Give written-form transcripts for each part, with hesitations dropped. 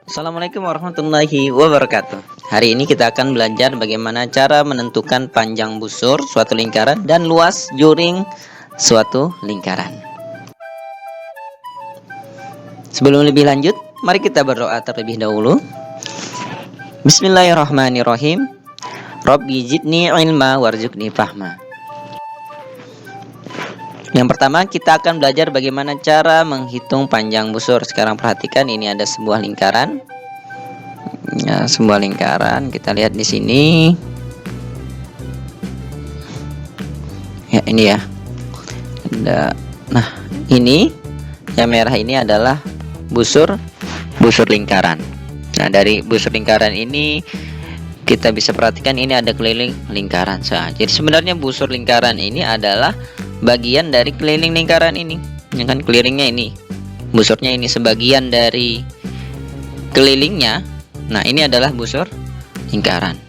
Assalamualaikum warahmatullahi wabarakatuh. Hari ini kita akan belajar bagaimana cara menentukan panjang busur suatu lingkaran dan luas juring suatu lingkaran. Sebelum lebih lanjut, mari kita berdoa terlebih dahulu. Bismillahirrahmanirrahim. Rabbi zidni ilma warzuqni fahma. Yang pertama, kita akan belajar bagaimana cara menghitung panjang busur. Sekarang perhatikan, ini ada sebuah lingkaran. Ya, sebuah lingkaran. Kita lihat di sini. Ya, ini ya. Nah, ini yang merah ini adalah busur lingkaran. Nah, dari busur lingkaran ini kita bisa perhatikan ini ada keliling lingkaran. Jadi sebenarnya busur lingkaran ini adalah bagian dari keliling lingkaran ini, ya kan, kelilingnya ini, busurnya ini sebagian dari kelilingnya. Nah, ini adalah busur lingkaran.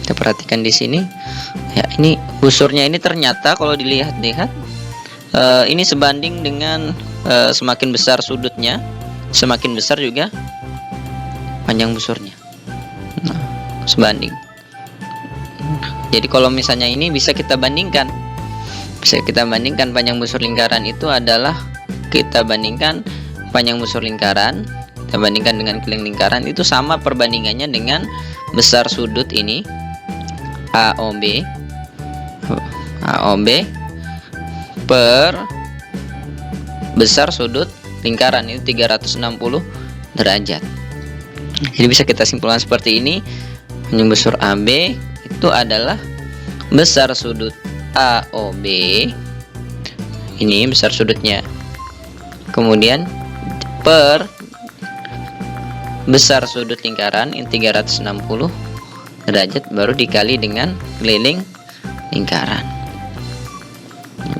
Kita perhatikan di sini, ya, ini busurnya ini ternyata kalau dilihat-lihat ini sebanding dengan semakin besar sudutnya, semakin besar juga panjang busurnya. Nah, sebanding. Jadi kalau misalnya ini bisa kita bandingkan panjang busur lingkaran itu adalah kita bandingkan panjang busur lingkaran, kita bandingkan dengan keliling lingkaran, itu sama perbandingannya dengan besar sudut ini AOB per besar sudut lingkaran itu 360 derajat. Jadi bisa kita simpulkan seperti ini, panjang busur AB itu adalah besar sudut AOB, ini besar sudutnya, kemudian per besar sudut lingkaran ini 360 derajat, baru dikali dengan keliling lingkaran.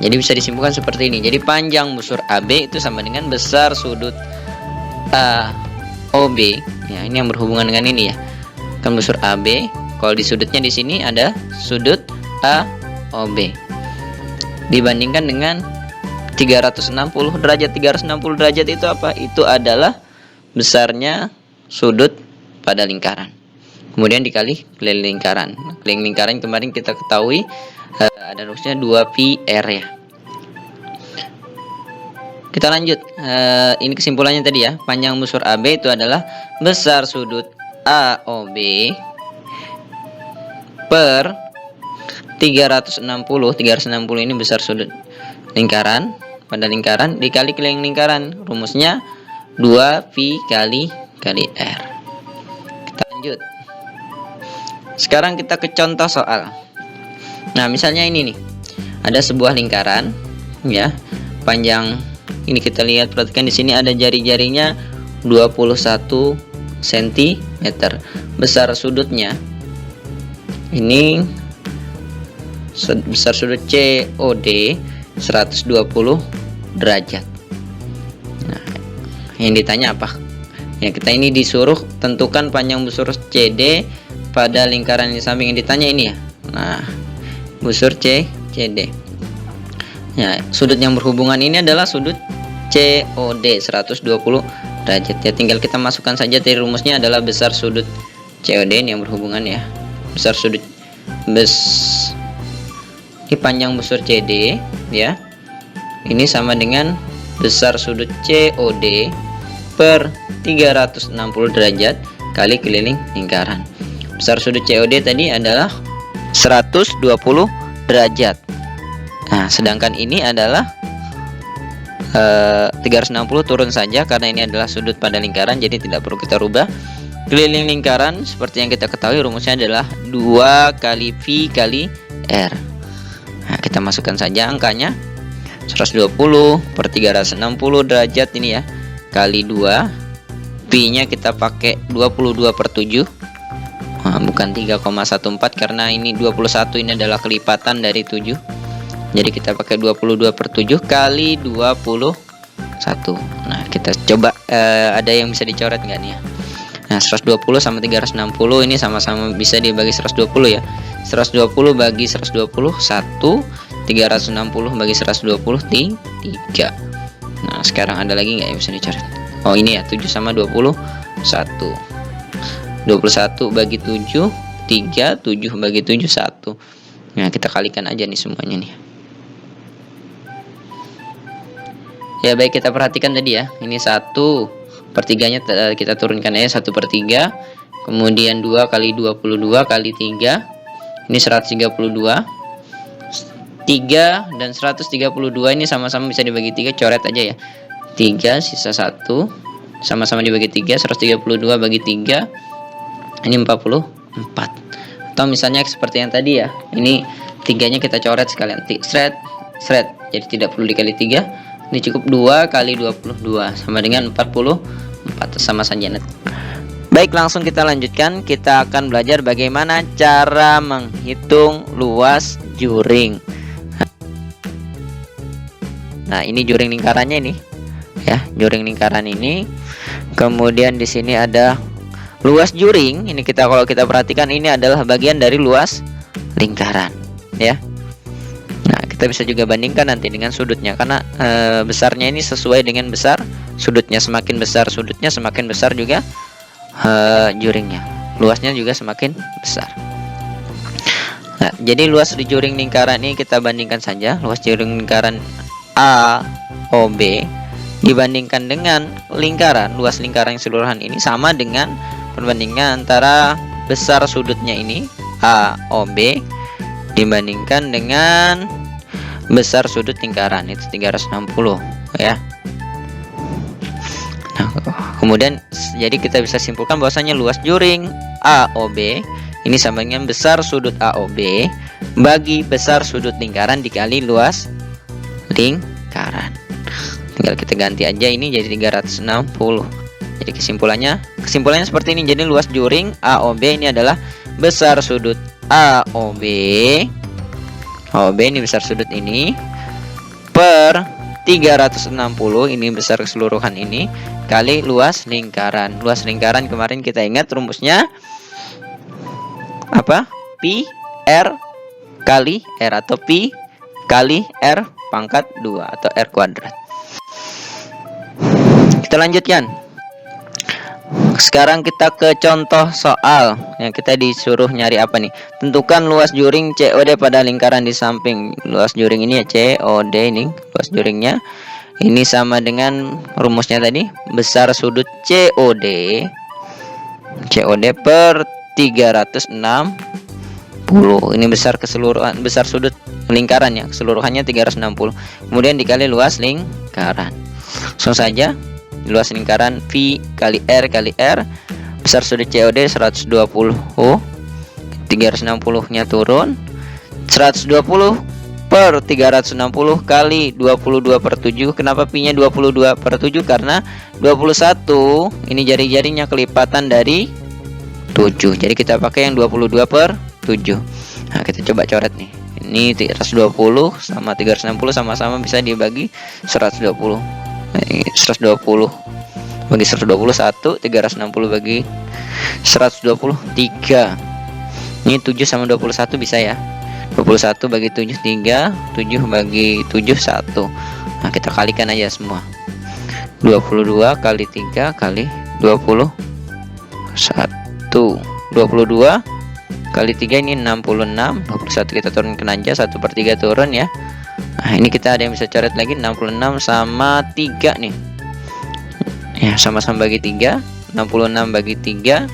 Jadi bisa disimpulkan seperti ini. Jadi panjang busur AB itu sama dengan besar sudut AOB. Ya, ini yang berhubungan dengan ini ya. Kan busur AB, kalau di sudutnya di sini ada sudut AOB dibandingkan dengan 360 derajat. 360 derajat itu apa? Itu adalah besarnya sudut pada lingkaran. Kemudian dikali keliling lingkaran. Keliling lingkaran kemarin kita ketahui ada rumusnya 2πr ya. Kita lanjut. Ini kesimpulannya tadi ya. Panjang busur AB itu adalah besar sudut AOB per 360 ini besar sudut lingkaran pada lingkaran dikali keliling lingkaran. Rumusnya 2π kali R. Kita lanjut. Sekarang kita ke contoh soal. Nah, misalnya ini nih. Ada sebuah lingkaran ya. Panjang ini kita lihat, perhatikan di sini ada jari-jarinya 21 cm. Besar sudutnya ini besar sudut COD 120 derajat. Nah, yang ditanya apa? Ya, kita ini disuruh tentukan panjang busur CD pada lingkaran di samping. Yang ditanya ini ya. Nah, busur CD. Ya, sudut yang berhubungan ini adalah sudut COD 120 derajat. Ya, tinggal kita masukkan saja, dari rumusnya adalah besar sudut COD ini yang berhubungan ya. Besar sudut ini panjang busur CD ya. Ini sama dengan besar sudut COD per 360 derajat kali keliling lingkaran. Besar sudut COD tadi adalah 120 derajat. Nah, sedangkan ini adalah 360 turun saja karena ini adalah sudut pada lingkaran, jadi tidak perlu kita rubah. Keliling lingkaran seperti yang kita ketahui rumusnya adalah 2 kali V kali R. Nah, kita masukkan saja angkanya 120 per 360 derajat ini ya, kali 2. Pi nya kita pakai 22 per 7. Nah, bukan 3,14 karena ini 21 ini adalah kelipatan dari 7. Jadi kita pakai 22 per 7 kali 21. Nah, kita coba ada yang bisa dicoret nggak nih ya? Nah, 120 sama 360 ini sama-sama bisa dibagi 120 ya. 120 bagi 120 1, 360 bagi 120 3. Nah, sekarang ada lagi nggak yang bisa dicoret? Oh ini ya, 7 sama 21. 21 bagi 7 3, 7 bagi 7 1. Nah kita kalikan aja nih semuanya nih. Ya baik, kita perhatikan tadi ya, ini 1/3 kita turunkan aja 1/3. Kemudian 2 kali 22 kali 3, ini 132. 3 dan 132 ini sama-sama bisa dibagi 3, coret aja ya. 3 sisa 1, sama-sama dibagi 3, 132 bagi 3, ini 44. Atau misalnya seperti yang tadi ya, ini 3-nya kita coret sekalian, shred, jadi tidak perlu dikali 3. Ini cukup 2 kali 22 sama dengan 44, sama saja. Baik, langsung kita lanjutkan. Kita akan belajar bagaimana cara menghitung luas juring. Nah, ini juring lingkarannya ini. Ya, juring lingkaran ini. Kemudian di sini ada luas juring. Ini kalau kita perhatikan, ini adalah bagian dari luas lingkaran, ya. Nah, kita bisa juga bandingkan nanti dengan sudutnya, karena besarnya ini sesuai dengan besar sudutnya. Semakin besar sudutnya, semakin besar juga juringnya. Luasnya juga semakin besar. Nah, jadi luas di juring lingkaran ini kita bandingkan saja. Luas juring lingkaran AOB dibandingkan dengan lingkaran, luas lingkaran yang keseluruhan ini sama dengan perbandingan antara besar sudutnya ini AOB dibandingkan dengan besar sudut lingkaran, itu 360 ya. Nah, kemudian jadi kita bisa simpulkan bahwasanya luas juring AOB ini sama dengan besar sudut AOB bagi besar sudut lingkaran dikali luas lingkaran. Tinggal kita ganti aja, ini jadi 360. Jadi kesimpulannya seperti ini. Jadi luas juring AOB ini adalah besar sudut AOB ini besar sudut ini per 360, ini besar keseluruhan ini, kali luas lingkaran. Luas lingkaran kemarin kita ingat rumusnya apa? Pi R kali R, atau Pi kali R pangkat 2 atau R kuadrat. Kita lanjutkan. Sekarang kita ke contoh soal yang kita disuruh nyari apa nih? Tentukan luas juring COD pada lingkaran di samping. Luas juring ini ya COD, ini luas juringnya. Ini sama dengan rumusnya tadi, besar sudut COD per 360. Ini besar keseluruhan, besar sudut lingkaran ya, keseluruhannya 360. Kemudian dikali luas lingkaran. Langsung saja, luas lingkaran V kali R kali R, besar sudut COD 120. 360 nya turun, 120 per 360 kali 22/7. Kenapa Pi nya 22/7? Karena 21 ini jari-jarinya kelipatan dari 7. Jadi kita pakai yang 22/7. Nah, kita coba coret nih. Ini 120 sama 360 sama-sama bisa dibagi 120. Nah, 120 bagi 120 1, 360 bagi 120 3. Ini 7 sama 21 bisa ya. 21 bagi 7 3, 7 bagi 7 1. Nah, kita kalikan aja semua. 22 kali 3 kali 21. 22 kali 3 ini 66. 21 kita turunkan aja, 1/3 turun ya. Nah, ini kita ada yang bisa coret lagi, 66 sama 3 nih. Ya, sama-sama bagi 3. 66 bagi 3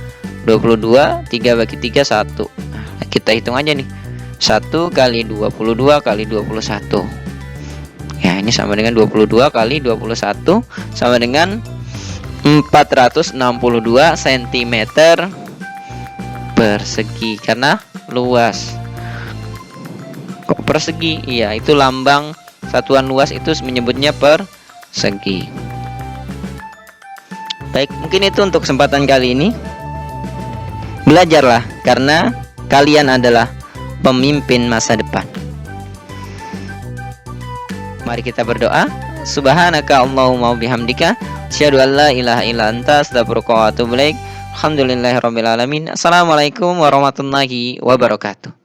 22, 3 bagi 3 1. Nah, kita hitung aja nih. 1 kali 22 kali 21. Ya, ini sama dengan 22 kali 21 sama dengan 462 cm persegi, karena luas. Kok persegi? Iya, itu lambang satuan luas itu menyebutnya persegi. Baik, mungkin itu untuk kesempatan kali ini. Belajarlah, karena kalian adalah pemimpin masa depan. Mari kita berdoa. Subhanaka Allahumma bihamdika, asyhadu an la ilaha illa anta, astaghfiruka wa atubu ilaik. Alhamdulillahirabbil alamin. Assalamualaikum warahmatullahi wabarakatuh.